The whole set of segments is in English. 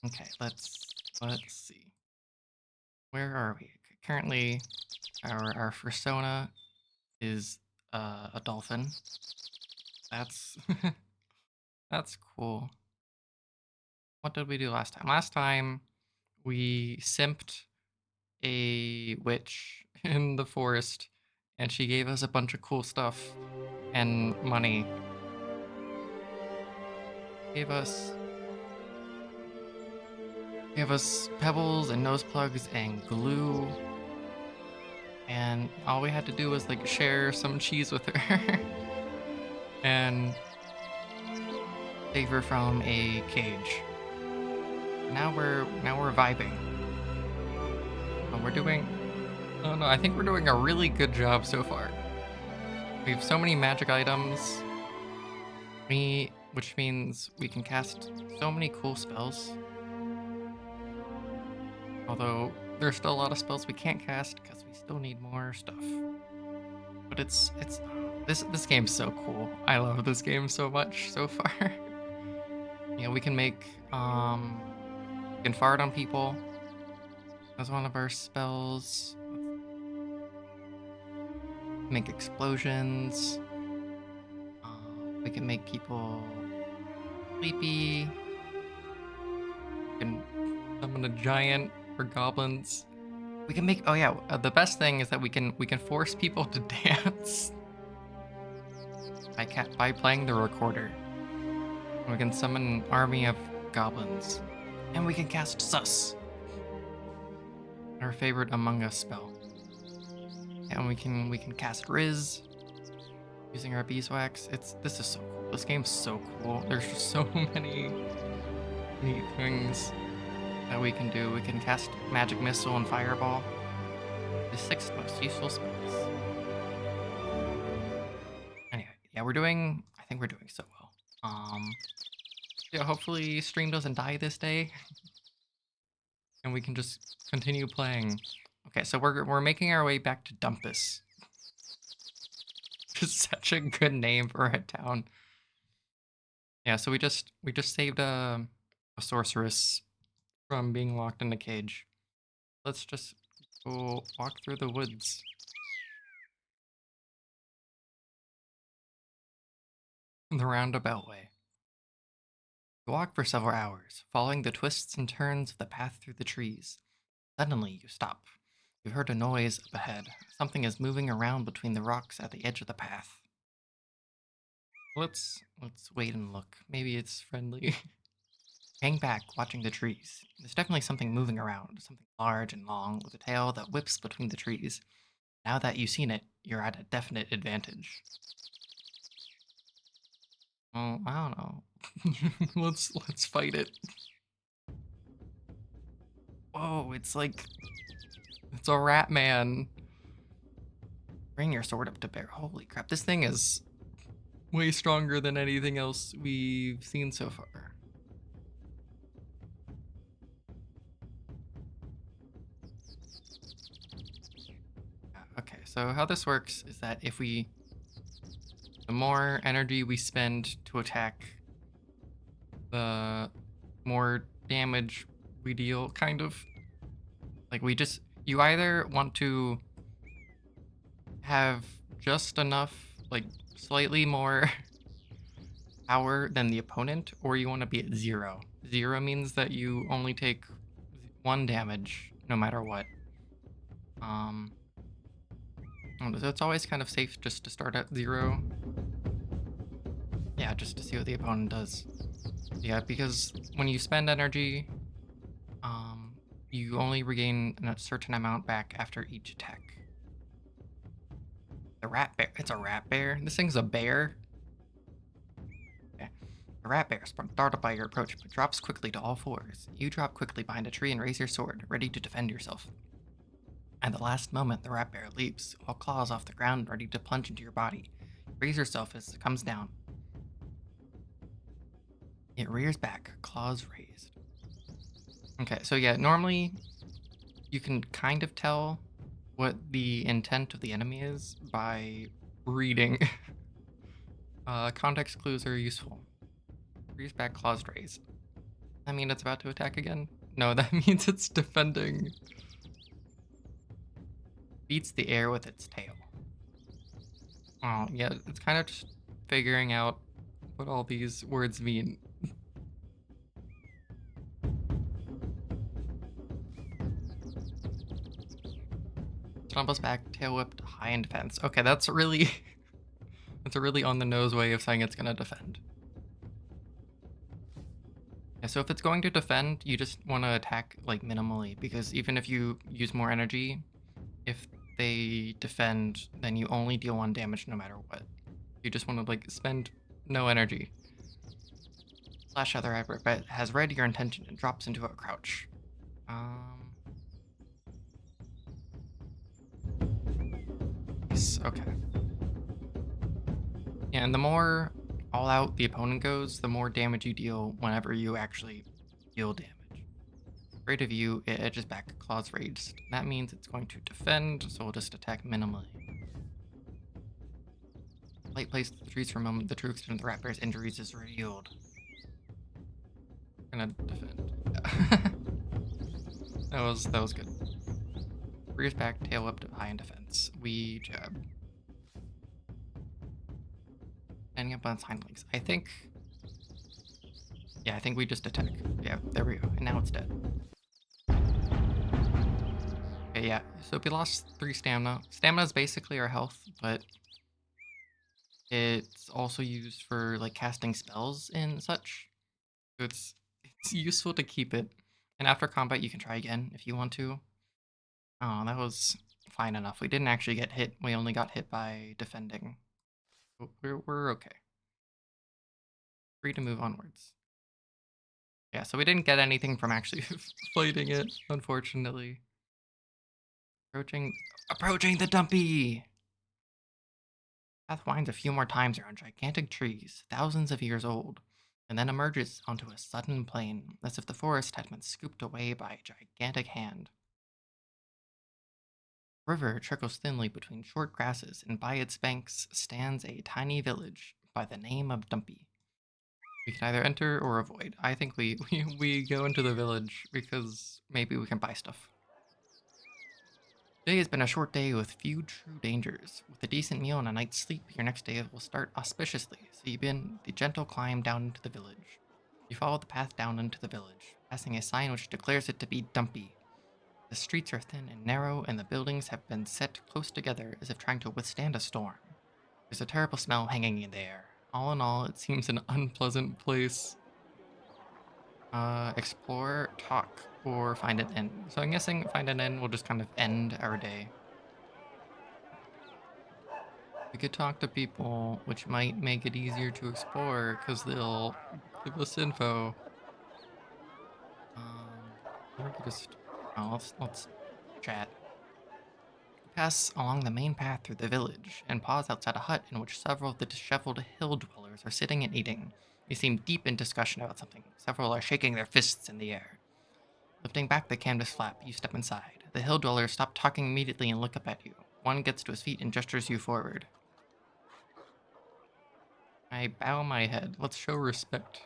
Okay, let's see. Where are we? Currently, our persona is a dolphin. That's that's cool. What did we do last time? Last time we simped a witch in the forest, and she gave us a bunch of cool stuff and money. Gave us gave us pebbles and nose plugs and glue, and all we had to do was like share some cheese with her and save her from a cage. Now we're vibing. We're doing. Oh no, I think we're doing a really good job so far. We have so many magic items. Which means we can cast so many cool spells. Although there's still a lot of spells we can't cast because we still need more stuff. But it's this game's so cool. I love this game so much so far. We can make we can fart on people as one of our spells. Make explosions. We can make people sleepy. We can summon a giant for goblins. We can make. Oh yeah, the best thing is that we can force people to dance by playing the recorder. We can summon an army of goblins, and we can cast Sus, our favorite Among Us spell. And we can cast Riz using our beeswax. This is so cool. This game's so cool. There's just so many neat things that we can do. We can cast Magic Missile and Fireball. The sixth most useful spells. Anyway, yeah, I think we're doing so well. Yeah, hopefully stream doesn't die this day, and we can just continue playing. Okay, so we're making our way back to Dumpus. Just such a good name for a town. Yeah, so we just saved a sorceress from being locked in a cage. Let's just go walk through the woods. The roundabout way. You walk for several hours, following the twists and turns of the path through the trees. Suddenly, you stop. You heard a noise up ahead. Something is moving around between the rocks at the edge of the path. Let's wait and look. Maybe it's friendly. Hang back, watching the trees. There's definitely something moving around, something large and long, with a tail that whips between the trees. Now that you've seen it, you're at a definite advantage. Oh, I don't know. Let's fight it. Whoa, it's a rat man. Bring your sword up to bear. Holy crap, this thing is way stronger than anything else we've seen so far. Okay, so how this works is that the more energy we spend to attack, the more damage we deal, kind of. Like you either want to have just enough, like slightly more power than the opponent, or you want to be at zero. Zero means that you only take one damage no matter what. Um, so it's always kind of safe just to start at zero. Yeah, just to see what the opponent does. Yeah, because when you spend energy, um, you only regain a certain amount back after each attack. The rat bear. It's a rat bear. This thing's a bear. Okay. The rat bear, startled by your approach, but drops quickly to all fours. You drop quickly behind a tree and raise your sword, ready to defend yourself. At the last moment, the rat bear leaps, all claws off the ground, ready to plunge into your body. Raise yourself as it comes down. It rears back, claws raised. Okay, so yeah, normally you can kind of tell what the intent of the enemy is by reading. Context clues are useful. Rears back, claws raised. I mean, it's about to attack again. No, that means it's defending. Beats the air with its tail. Oh, yeah, it's kind of just figuring out what all these words mean. Stumbles back, tail whipped, high in defense. Okay, that's really that's a really on the nose way of saying it's gonna defend. Yeah, so if it's going to defend, you just want to attack like minimally because even if you use more energy, if they defend, then you only deal 1 damage no matter what. You just want to like spend no energy. Slash other effort, but has read your intention and drops into a crouch. Nice. Okay. Yeah, and the more all out the opponent goes, the more damage you deal whenever you actually deal damage. Afraid of you, it edges back, claws raised. That means it's going to defend, so we'll just attack minimally. Light placed the trees for a moment, the true extent of the rat bear's injuries is revealed. We're gonna defend. Yeah. that was good. Rears back, tail up to high in defense. We jab. Standing up on its hind legs. I think we just attack. Yeah, there we go. And now it's dead. Okay, yeah. So we lost 3 stamina. Stamina is basically our health, but it's also used for like casting spells and such. So it's useful to keep it. And after combat, you can try again if you want to. Oh, that was fine enough. We didn't actually get hit. We only got hit by defending. We're okay. Free to move onwards. Yeah, so we didn't get anything from actually fighting it, unfortunately. Approaching the Dumpy! Path winds a few more times around gigantic trees, thousands of years old, and then emerges onto a sudden plain, as if the forest had been scooped away by a gigantic hand. A river trickles thinly between short grasses, and by its banks stands a tiny village by the name of Dumpy. We can either enter or avoid. I think we go into the village because maybe we can buy stuff. Today has been a short day with few true dangers. With a decent meal and a night's sleep, your next day will start auspiciously, so you begin the gentle climb down into the village. You follow the path down into the village, passing a sign which declares it to be Dumpy. The streets are thin and narrow, and the buildings have been set close together as if trying to withstand a storm. There's a terrible smell hanging in the air. All in all, it seems an unpleasant place. Explore, talk, or find an inn. So I'm guessing find an inn will just kind of end our day. We could talk to people, which might make it easier to explore because they'll give us info. Or we could just let's chat. Pass along the main path through the village and pause outside a hut in which several of the disheveled hill dwellers are sitting and eating. They seem deep in discussion about something. Several are shaking their fists in the air. Lifting back the canvas flap, you step inside. The hill dwellers stop talking immediately and look up at you. One gets to his feet and gestures you forward. I bow my head. Let's show respect.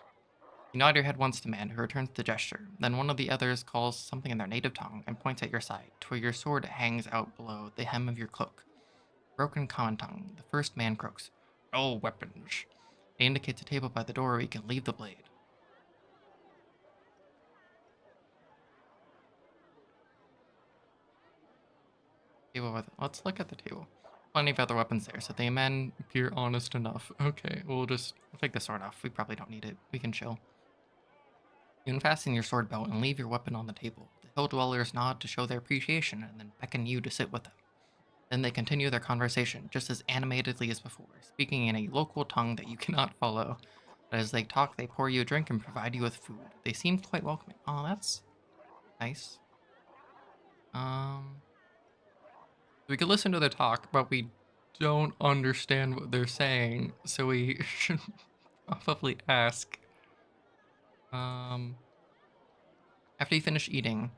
You nod your head once to man, who returns the gesture. Then one of the others calls something in their native tongue and points at your side, to where your sword hangs out below the hem of your cloak. Broken common tongue, the first man croaks, "No weapons." He indicates a table by the door where you can leave the blade. Let's look at the table. Plenty of other weapons there, so the men appear honest enough. Okay, we'll take the sword off. We probably don't need it. We can chill. You unfasten your sword belt and leave your weapon on the table. The hill dwellers nod to show their appreciation and then beckon you to sit with them. Then they continue their conversation just as animatedly as before, speaking in a local tongue that you cannot follow. But as they talk, they pour you a drink and provide you with food. They seem quite welcoming. Oh, that's nice. We could listen to their talk, but we don't understand what they're saying, so we should probably ask. After you finish eating,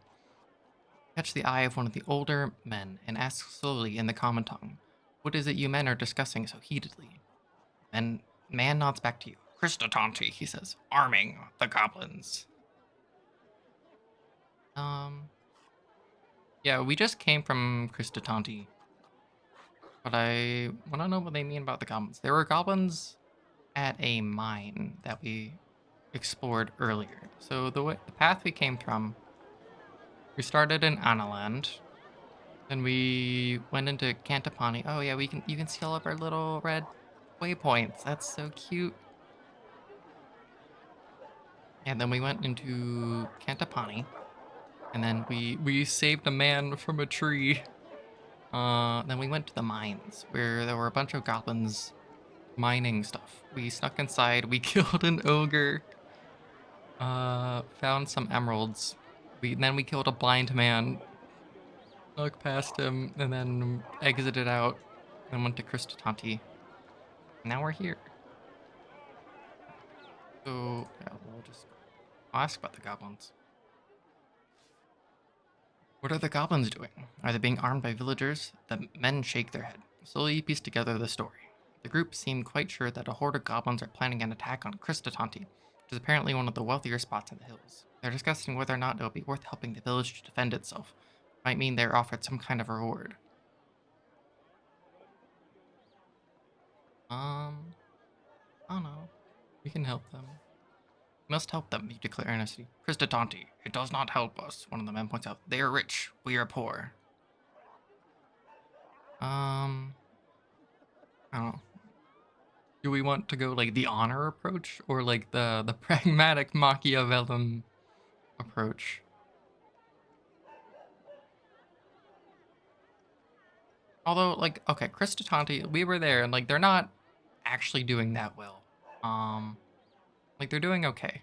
catch the eye of one of the older men and ask slowly in the common tongue, "What is it you men are discussing so heatedly?" Then man nods back to you. "Christatanti," he says, "arming the goblins." Yeah, we just came from Cristatanti, but I want to know what they mean about the goblins. There were goblins at a mine that we explored earlier. So the path we came from, we started in Analand, then we went into Cantapani. Oh yeah, you can see all of our little red waypoints. That's so cute. And then we went into Cantapani, and then we saved a man from a tree. Then we went to the mines where there were a bunch of goblins mining stuff. We snuck inside. We killed an ogre. Found some emeralds. We killed a blind man. Snuck past him and then exited out and went to Cristatanti. Now we're here. So yeah, I'll ask about the goblins. What are the goblins doing? Are they being armed by villagers? The men shake their head. Slowly piece together the story. The group seem quite sure that a horde of goblins are planning an attack on Cristatanti, which is apparently one of the wealthier spots in the hills. They're discussing whether or not it will be worth helping the village to defend itself. Might mean they're offered some kind of reward. I don't know. We can help them. We must help them, you declare earnestly. Cristatanti, it does not help us, one of the men points out. They are rich, we are poor. I don't know. Do we want to go like the honor approach or like the pragmatic Machiavellian approach? Although, like, okay, Cristatanti, we were there and like they're not actually doing that well. Like they're doing okay.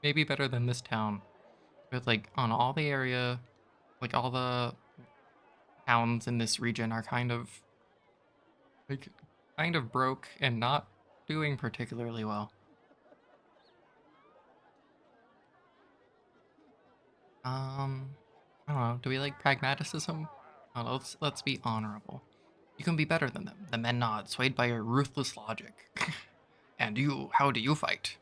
Maybe better than this town. But like on all the area, like all the towns in this region are like kind of broke and not doing particularly well. I don't know. Do we like pragmaticism? Let's be honorable. You can be better than them. The men nod, swayed by your ruthless logic. And you, how do you fight?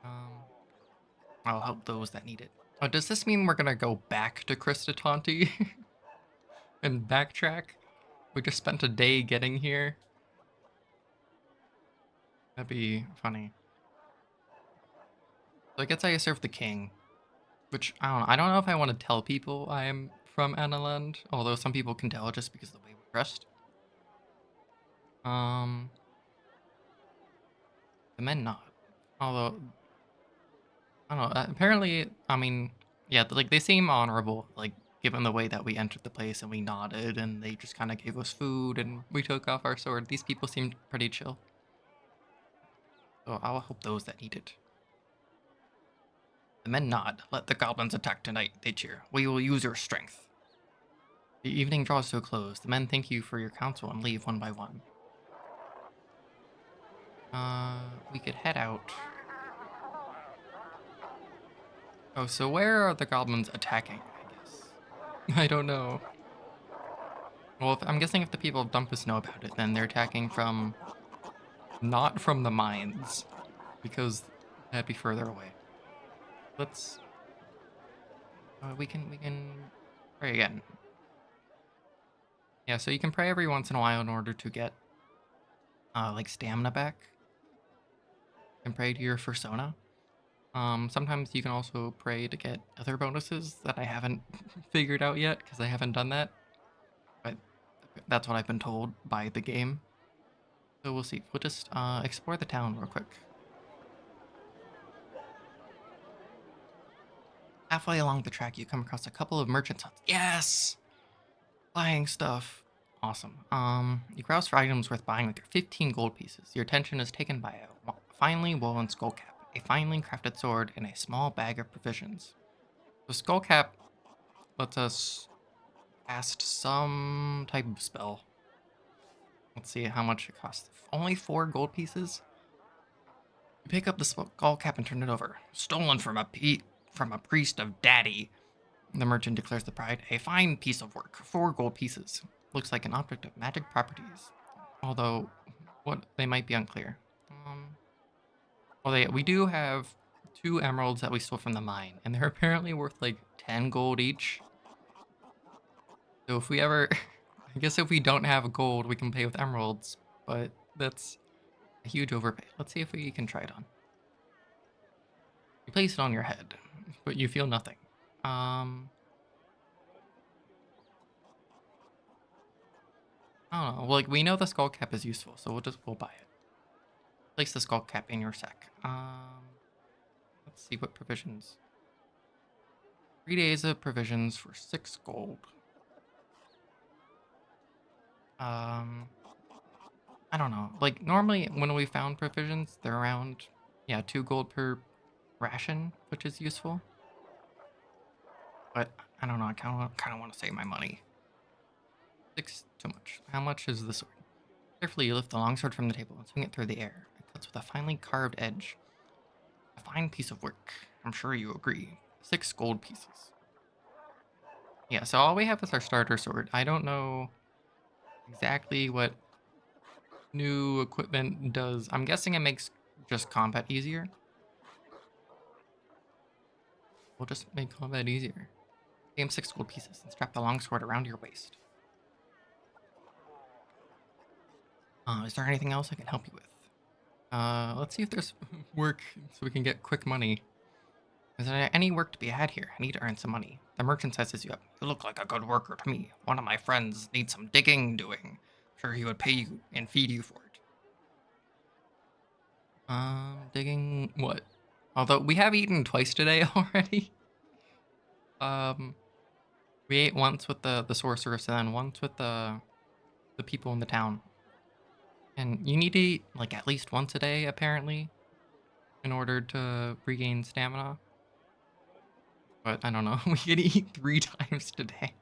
Um, I'll help those that need it. Oh, does this mean we're gonna go back to Cristatanti and backtrack? We just spent a day getting here. That'd be funny. So I guess I serve the king, which I don't know. I don't know if I want to tell people I'm from Analand, although some people can tell just because of the way we're dressed. Um, the men nod. Although I don't know. Apparently, I mean, yeah, like they seem honorable. Like given the way that we entered the place and we nodded, and they just kind of gave us food, and we took off our sword. These people seemed pretty chill. So I'll help those that need it. The men nod. Let the goblins attack tonight. They cheer. We will use your strength. The evening draws to a close. The men thank you for your counsel and leave one by one. We could head out. Oh, so where are the goblins attacking, I guess? I don't know. Well, I'm guessing if the people of Dumpus know about it, then they're attacking from... not from the mines, because that'd be further away. Let's... we can pray again. Yeah, so you can pray every once in a while in order to get, like, stamina back. You can pray to your persona. Sometimes you can also pray to get other bonuses that I haven't figured out yet, because I haven't done that. But that's what I've been told by the game. So we'll see. We'll just explore the town real quick. Halfway along the track, you come across a couple of merchants' huts. Yes! Buying stuff. Awesome. You browse for items worth buying with your 15 gold pieces. Your attention is taken by a finely woven skull cap, a finely crafted sword, and a small bag of provisions. The skull cap lets us cast some type of spell. Let's see how much it costs. Only 4 gold pieces? You pick up the skull cap and turn it over. Stolen from a priest of Daddy. The merchant declares the pride. A fine piece of work. 4 gold pieces. Looks like an object of magic properties. Although, what they might be unclear. We do have 2 emeralds that we stole from the mine, and they're apparently worth like 10 gold each. So if we ever, I guess if we don't have gold, we can pay with emeralds, but that's a huge overpay. Let's see if we can try it on. You place it on your head, but you feel nothing. I don't know. Like, we know the skull cap is useful, so we'll buy it. Place the skull cap in your sack. Let's see what provisions. 3 days of provisions for 6 gold. I don't know. Like, normally when we found provisions, they're around, yeah, 2 gold per ration, which is useful. But I don't know. I kind of want to save my money. 6 too much. How much is the sword? Carefully, you lift the longsword from the table and swing it through the air. It cuts with a finely carved edge. A fine piece of work. I'm sure you agree. 6 gold pieces. Yeah, so all we have is our starter sword. I don't know exactly what new equipment does. I'm guessing it makes just combat easier. We'll just make combat easier. Game 6 gold pieces and strap the longsword around your waist. Is there anything else I can help you with? Let's see if there's work so we can get quick money. Is there any work to be had here? I need to earn some money. The merchant sizes you up. You look like a good worker to me. One of my friends needs some digging doing. I'm sure he would pay you and feed you for it. Digging what? Although we have eaten twice today already. We ate once with the sorceress and then once with the people in the town. And you need to eat like at least once a day apparently in order to regain stamina. But I don't know. We could eat 3 times today.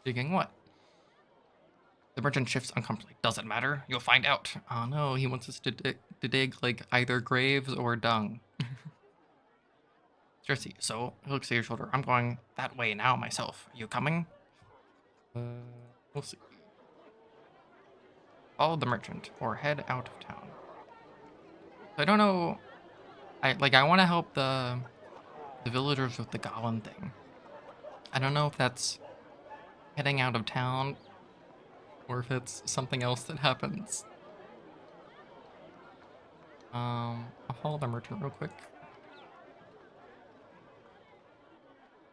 Digging what? The merchant shifts uncomfortably. Doesn't matter. You'll find out. Oh no, he wants us to dig like either graves or dung. Cersei, so he looks at your shoulder. I'm going that way now myself. Are you coming? We'll see. Follow the merchant or head out of town. So I don't know. I want to help the villagers with the goblin thing. I don't know if that's heading out of town or if it's something else that happens. I'll follow the merchant real quick.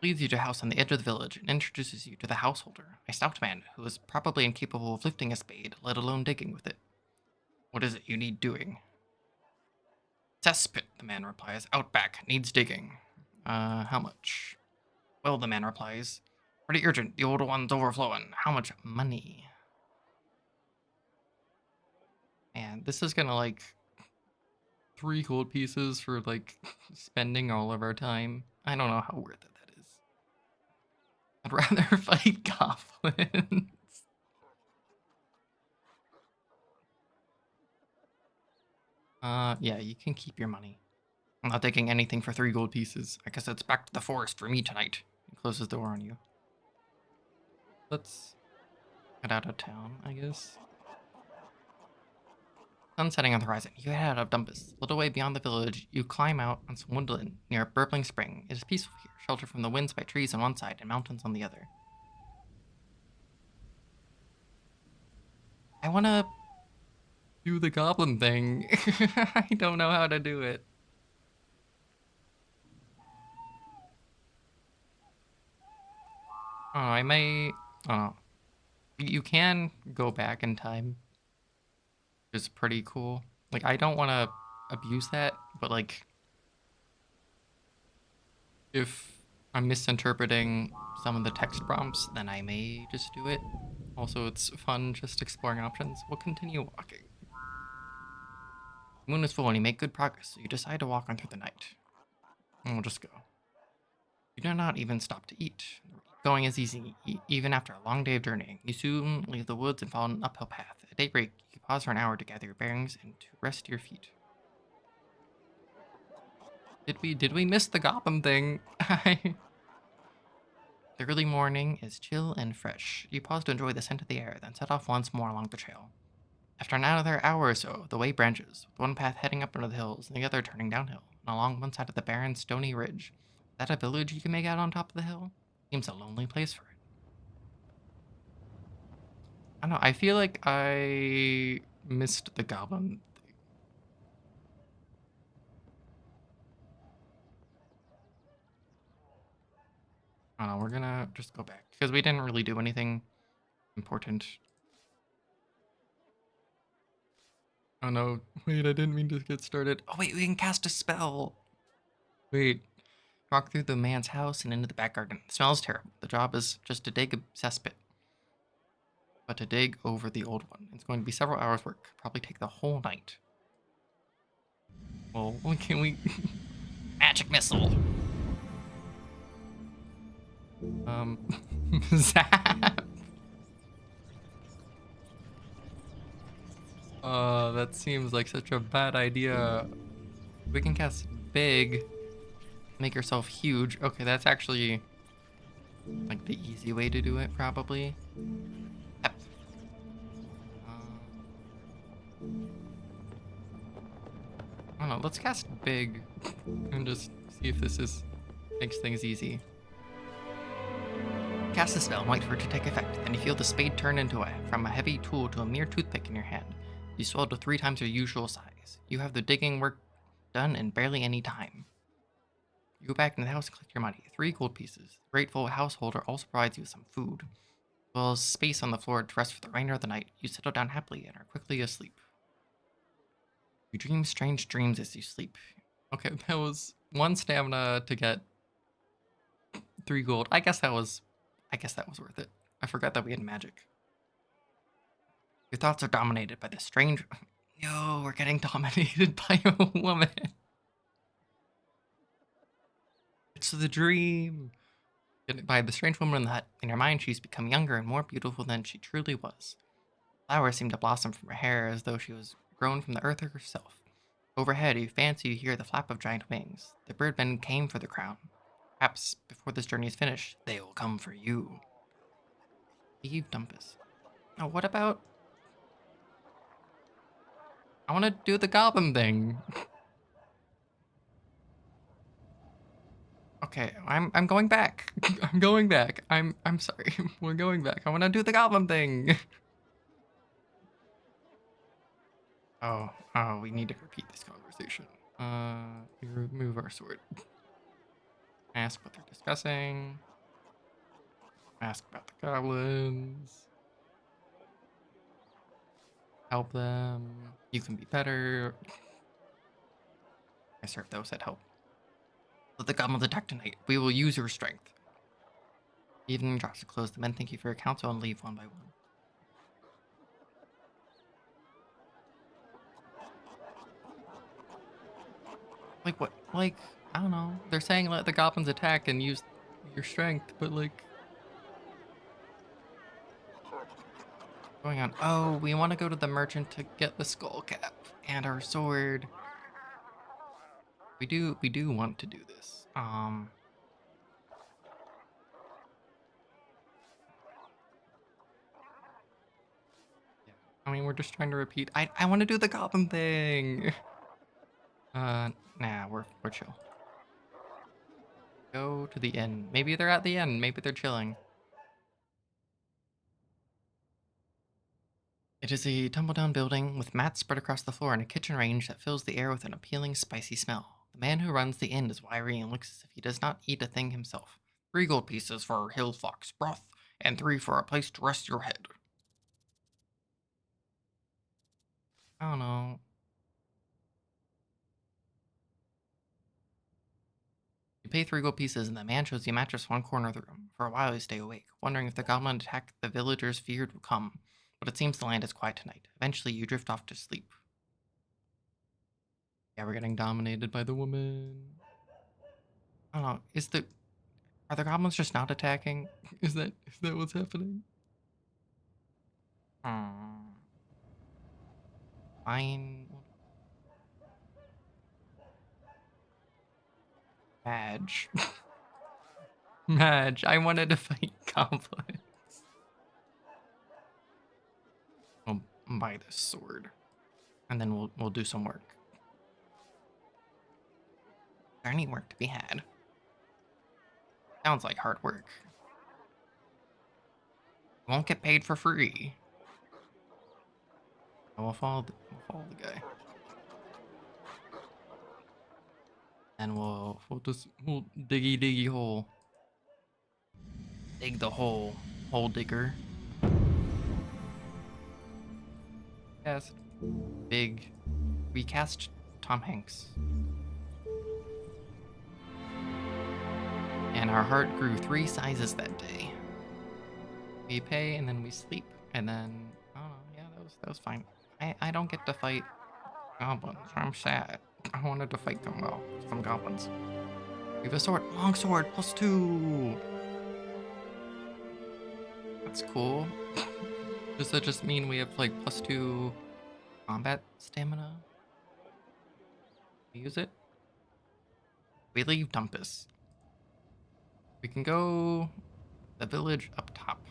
Leads you to a house on the edge of the village and introduces you to the householder, a stout man who is probably incapable of lifting a spade, let alone digging with it. What is it you need doing? Cesspit, the man replies. Out back, needs digging. How much? Well, the man replies. Pretty urgent, the old one's overflowing. How much money? And this is gonna like 3 gold pieces for like spending all of our time. I don't know how worth it that is. I'd rather fight goblins. Yeah, you can keep your money. I'm not taking anything for 3 gold pieces. I guess it's back to the forest for me tonight. He closes the door on you. Let's get out of town, I guess. Sun setting on the horizon. You head out of Dumpy. A little way beyond the village, you climb out on some woodland near a burbling spring. It is peaceful here, sheltered from the winds by trees on one side and mountains on the other. I want to do the goblin thing. I don't know how to do it. Oh, I may... Oh, you can go back in time. It's pretty cool. Like, I don't want to abuse that, but like, if I'm misinterpreting some of the text prompts, then I may just do it. Also, it's fun just exploring options. We'll continue walking. The moon is full and you make good progress, so you decide to walk on through the night. And we'll just go. You do not even stop to eat. Going is easy, even after a long day of journeying. You soon leave the woods and follow an uphill path. At daybreak, you pause for an hour to gather your bearings and to rest your feet. Did we miss the goblin thing? The early morning is chill and fresh. You pause to enjoy the scent of the air, then set off once more along the trail. After another hour or so, the way branches, with one path heading up into the hills and the other turning downhill, and along one side of the barren, stony ridge. Is that a village you can make out on top of the hill? Seems a lonely place for it. I don't know, I feel like I missed the goblin. I don't know, we're gonna just go back, because we didn't really do anything important. Oh no, wait, I didn't mean to get started. Oh wait, we can cast a spell. Wait, walk through the man's house and into the back garden. It smells terrible. The job is just to dig a cesspit, but to dig over the old one. It's going to be several hours work. Probably take the whole night. Well, can we... Magic missile! Zap! That seems like such a bad idea. We can cast big, make yourself huge. Okay, that's actually like the easy way to do it, probably. Yep. I don't know, let's cast big and just see if this makes things easy. Cast the spell and wait for it to take effect. Then you feel the spade turn from a heavy tool to a mere toothpick in your hand. You swell to 3 times your usual size. You have the digging work done in barely any time. You go back into the house and collect your money. 3 gold pieces. The grateful householder also provides you with some food, as well as space on the floor to rest for the remainder of the night. You settle down happily and are quickly asleep. You dream strange dreams as you sleep. Okay, that was 1 stamina to get 3 gold. I guess that was worth it. I forgot that we had magic. Your thoughts are dominated by the strange... Yo, we're getting dominated by a woman. It's the dream. By the strange woman in the hut. In your mind, she's become younger and more beautiful than she truly was. Flowers seem to blossom from her hair as though she was grown from the earth herself. Overhead, you fancy you hear the flap of giant wings. The birdmen came for the crown. Perhaps before this journey is finished, they will come for you. Eve Dumpus. Now, what about... I want to do the goblin thing. Okay, I'm going back. I'm going back. I'm sorry. We're going back. I want to do the goblin thing. Oh, we need to repeat this conversation. We remove our sword. Ask what they're discussing. Ask about the goblins. Help them. You can be better. I serve those that help. Let the goblins attack tonight. We will use your strength. Evening drops to close. The men thank you for your counsel and leave one by one. Like what? Like, I don't know. They're saying let the goblins attack and use your strength, but like... Going on. Oh, we want to go to the merchant to get the skull cap and our sword. We do want to do this. Yeah. I mean, we're just trying to repeat. I want to do the goblin thing. Nah, we're chill. Go to the inn. Maybe they're at the inn. Maybe they're chilling. It is a tumble-down building with mats spread across the floor and a kitchen range that fills the air with an appealing, spicy smell. The man who runs the inn is wiry and looks as if he does not eat a thing himself. 3 gold pieces for hill fox broth, and 3 for a place to rest your head. I don't know. You pay 3 gold pieces, and the man shows you a mattress in one corner of the room. For a while, you stay awake, wondering if the goblin attack the villagers feared will come. But it seems the land is quiet tonight. Eventually, you drift off to sleep. Yeah, we're getting dominated by the woman. I don't know. Are the goblins just not attacking? Is that what's happening? Fine. Madge. Madge, I wanted to fight goblins. Oh, buy this sword, and then we'll do some work. Is there any work to be had? Sounds like hard work. Won't get paid for free. We'll follow the guy. And we'll diggy hole. Dig the hole. Hole digger. Cast big. We cast Tom Hanks. And our heart grew 3 sizes that day. We pay and then we sleep. And then, oh yeah, that was fine. I don't get to fight goblins. I'm sad. I wanted to fight them, well, some goblins. We have a sword. Long sword, +2. That's cool. Does that just mean we have like +2 combat stamina? Use it? We leave Dumpus. We can go the village up top.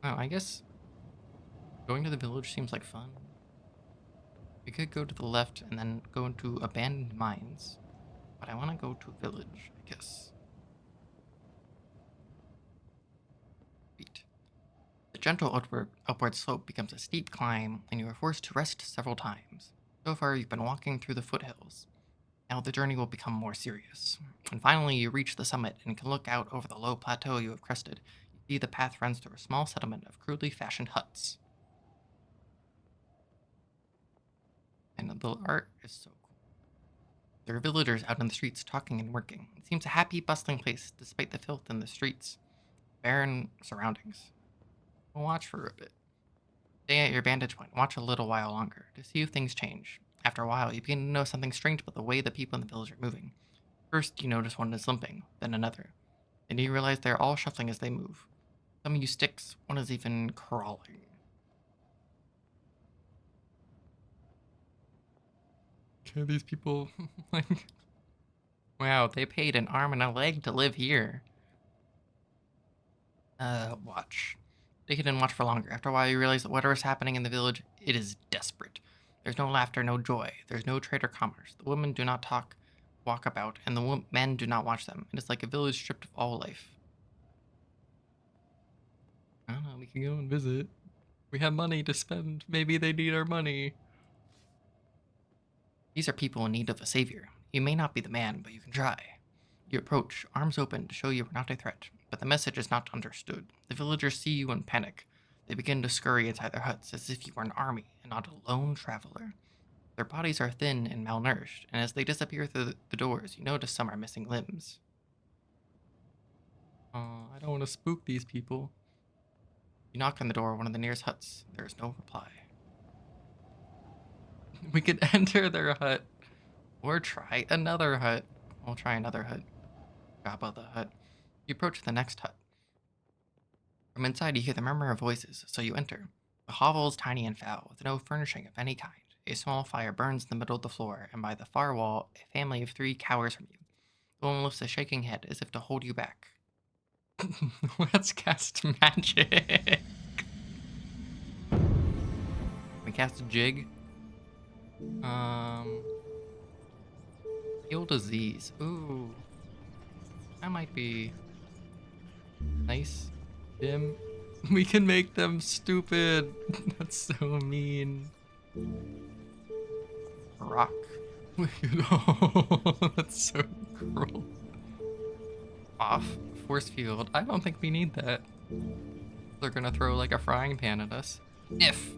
Oh, I guess going to the village seems like fun. We could go to the left and then go into abandoned mines. But I want to go to village, I guess. Feet. The gentle upward slope becomes a steep climb, and you are forced to rest several times. So far, you've been walking through the foothills. Now the journey will become more serious. And finally, you reach the summit and can look out over the low plateau you have crested. You see the path runs through a small settlement of crudely fashioned huts. And the art is so cool. There are villagers out in the streets talking and working. It seems a happy, bustling place, despite the filth in the streets. Barren surroundings. We'll watch for a bit. Stay at your vantage point. Watch a little while longer to see if things change. After a while, you begin to notice something strange about the way the people in the village are moving. First, you notice one is limping, then another. Then you realize they're all shuffling as they move. Some use sticks, one is even crawling. Okay, these people, like, wow, they paid an arm and a leg to live here. Watch. They didn't watch for longer. After a while, you realize that whatever is happening in the village, it is desperate. There's no laughter, no joy. There's no trade or commerce. The women do not walk about, and the men do not watch them. It is like a village stripped of all life. I don't know, we can go and visit. We have money to spend. Maybe they need our money. These are people in need of a savior. You may not be the man, but you can try. You approach, arms open to show you are not a threat, but the message is not understood. The villagers see you and panic. They begin to scurry inside their huts as if you were an army and not a lone traveler. Their bodies are thin and malnourished, and as they disappear through the doors, you notice some are missing limbs. I don't want to spook these people. You knock on the door of one of the nearest huts. There is no reply. We could enter their hut, or try another hut. We'll try another hut. Gaba the hut. You approach the next hut. From inside, you hear the murmur of voices, so you enter. The hovel is tiny and foul, with no furnishing of any kind. A small fire burns in the middle of the floor, and by the far wall, a family of 3 cowers from you. The one lifts a shaking head as if to hold you back. Let's cast magic. We cast a jig. Heal disease. Ooh. That might be nice. Dim. We can make them stupid. That's so mean. Rock. Oh, that's so cruel. Off. Force field. I don't think we need that. They're gonna throw like a frying pan at us. If.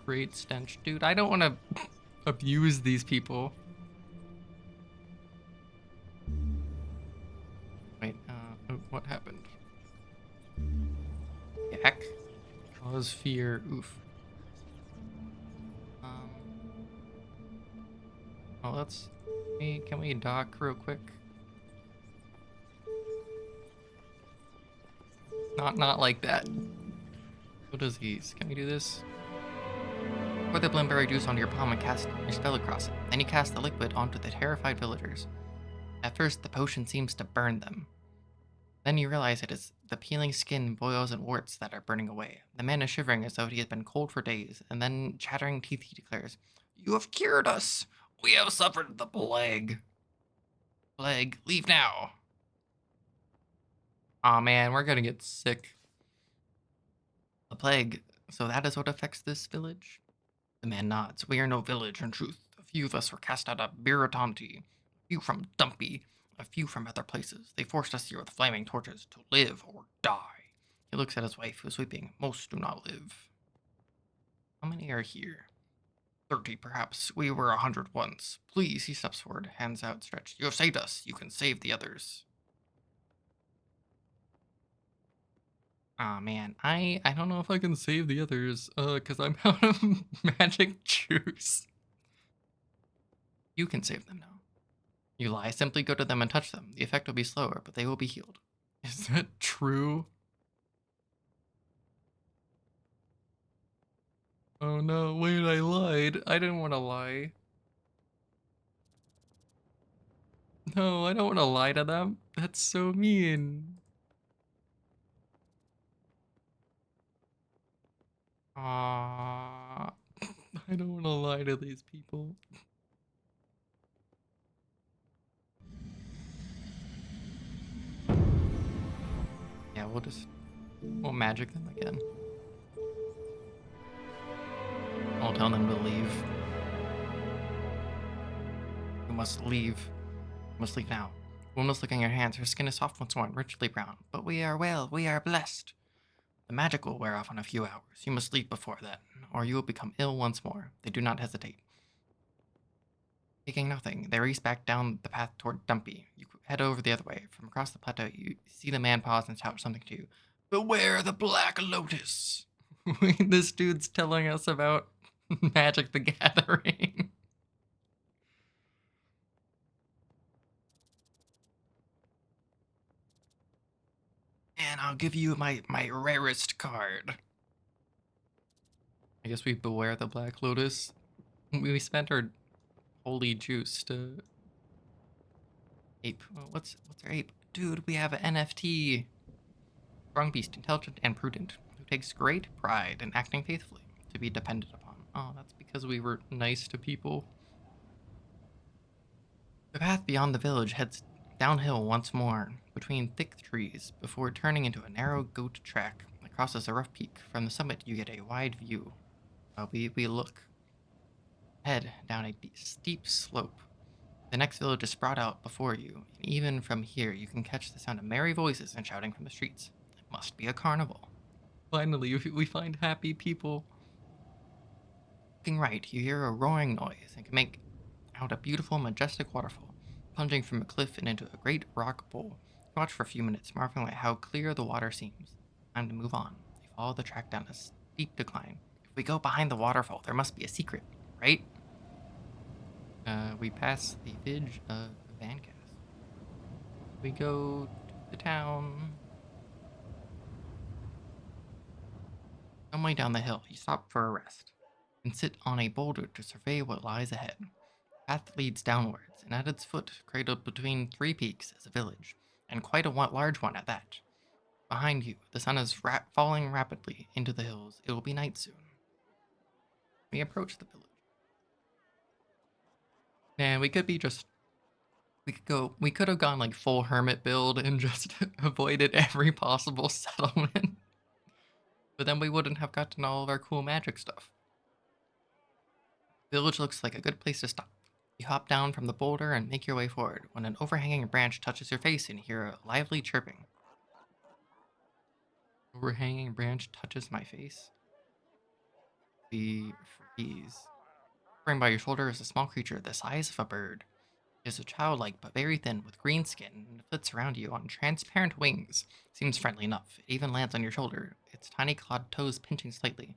Great stench. Dude, I don't want to abuse these people. Wait, what happened? Yak? Cause fear. Oof. Well, let's... Can we dock real quick? Not like that. What does these? Can we do this? Pour the blimberry juice onto your palm and cast your spell across it. Then you cast the liquid onto the terrified villagers. At first, the potion seems to burn them. Then you realize it is the peeling skin, boils, and warts that are burning away. The man is shivering as though he has been cold for days, and then, chattering teeth, he declares, "You have cured us! We have suffered the plague. Plague, leave now." Aw man, we're gonna get sick. The plague, so that is what affects this village? The man nods. We are no village, in truth. A few of us were cast out of Biratanti, a few from Dumpy, a few from other places. They forced us here with flaming torches to live or die. He looks at his wife, who is weeping. Most do not live. How many are here? 30, perhaps. We were 100 once. Please, he steps forward, hands outstretched. You have saved us. You can save the others. Aw, man. I don't know if I can save the others, because I'm out of magic juice. You can save them now. You lie. Simply go to them and touch them. The effect will be slower, but they will be healed. Is that true? Oh no, wait, I lied. I didn't want to lie. No, I don't want to lie to them. That's so mean. Aww. I don't want to lie to these people. Yeah, we'll magic them again. I'll tell them to leave. You must leave. You must leave now. Woman's looking at her hands. Her skin is soft once more and richly brown. But we are well. We are blessed. The magic will wear off in a few hours. You must leave before then, or you will become ill once more. They do not hesitate. Taking nothing, they race back down the path toward Dumpy. You head over the other way. From across the plateau, you see the man pause and shout something to you. Beware the Black Lotus! This dude's telling us about Magic the Gathering. And I'll give you my rarest card. I guess we beware the Black Lotus. We spent our holy juice to ape. What's our ape? Dude, we have an NFT. Strong beast, intelligent and prudent, who takes great pride in acting faithfully, to be depended upon. Oh, that's because we were nice to people. The path beyond the village heads downhill once more, between thick trees, before turning into a narrow goat track that crosses a rough peak. From the summit, you get a wide view. We look ahead down a steep slope. The next village is spread out before you, and even from here, you can catch the sound of merry voices and shouting from the streets. It must be a carnival. Finally, we find happy people. Looking right, you hear a roaring noise and can make out a beautiful, majestic waterfall, plunging from a cliff and into a great rock bowl. You watch for a few minutes, marveling at how clear the water seems. Time to move on. You follow the track down a steep decline. If we go behind the waterfall, there must be a secret, right? We pass the village of Vancast. We go to the town. Some way down the hill, you stop for a rest and sit on a boulder to survey what lies ahead. The path leads downwards, and at its foot, cradled between three peaks, is a village, and quite a large one at that. Behind you, the sun is falling rapidly into the hills. It will be night soon. We approach the village. And we could have gone like full hermit build and just avoided every possible settlement. But then we wouldn't have gotten all of our cool magic stuff. The village looks like a good place to stop. You hop down from the boulder and make your way forward when an overhanging branch touches your face and you hear a lively chirping. Overhanging branch touches my face. The freeze. Hovering by your shoulder is a small creature the size of a bird. It is a childlike but very thin with green skin and flits around you on transparent wings. Seems friendly enough. It even lands on your shoulder, its tiny clawed toes pinching slightly.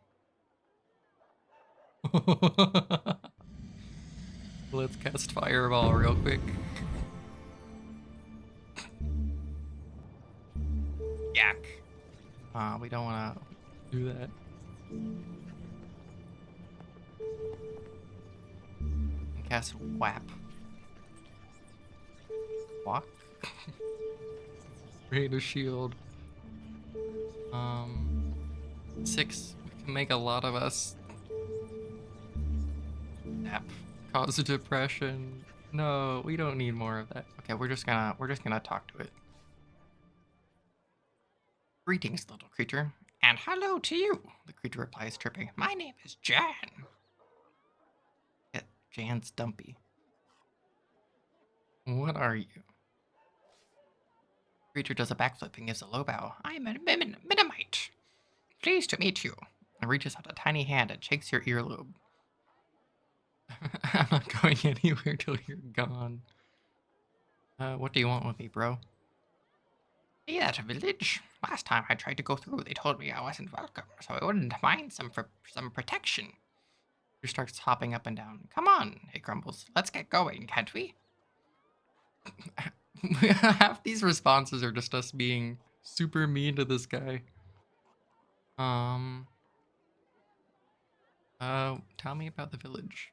Let's cast Fireball real quick. Yak. We don't want to do that. And cast Whap. Walk. Create a shield. Um, 6. We can make a lot of us. Nap. Cause depression. No, we don't need more of that. Okay, we're just gonna talk to it. Greetings, little creature. And hello to you, the creature replies, chirping. My name is Jan. Yeah, Jan's Dumpy. What are you? Creature does a backflip and gives a low bow. I am a Minimite. Pleased to meet you. And reaches out a tiny hand and shakes your earlobe. I'm not going anywhere till you're gone. What do you want with me, bro? See that village? Last time I tried to go through, they told me I wasn't welcome, so I wouldn't mind some protection. He starts hopping up and down. Come on, he grumbles. Let's get going, can't we? Half these responses are just us being super mean to this guy. Tell me about the village.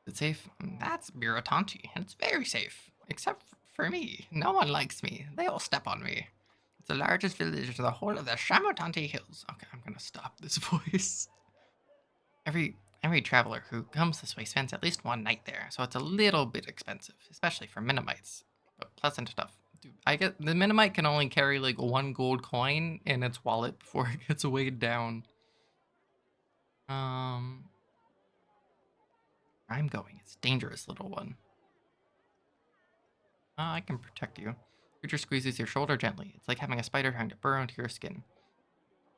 Is it safe? That's Miratanti, and it's very safe. Except for me. No one likes me. They all step on me. It's the largest village in the whole of the Shamotanti Hills. Okay, I'm gonna stop this voice. Every traveler who comes this way spends at least one night there, so it's a little bit expensive, especially for Minimites. But pleasant enough. Dude, I get the Minimite can only carry like 1 gold coin in its wallet before it gets weighed down. I'm going. It's dangerous, little one. I can protect you. Creature squeezes your shoulder gently. It's like having a spider trying to burrow into your skin.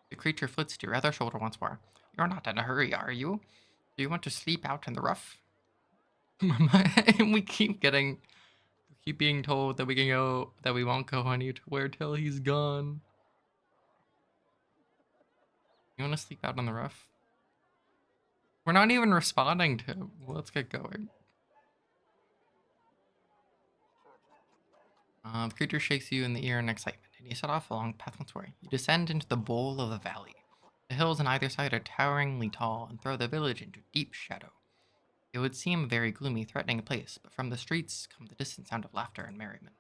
The creature flits to your other shoulder once more. You're not in a hurry, are you? Do you want to sleep out in the rough? we keep being told that we won't go anywhere till he's gone. You want to sleep out in the rough? We're not even responding to him. Well, let's get going. The creature shakes you in the ear in excitement, and you set off along the path once more. You descend into the bowl of the valley. The hills on either side are toweringly tall and throw the village into deep shadow. It would seem a very gloomy, threatening place, but from the streets come the distant sound of laughter and merriment.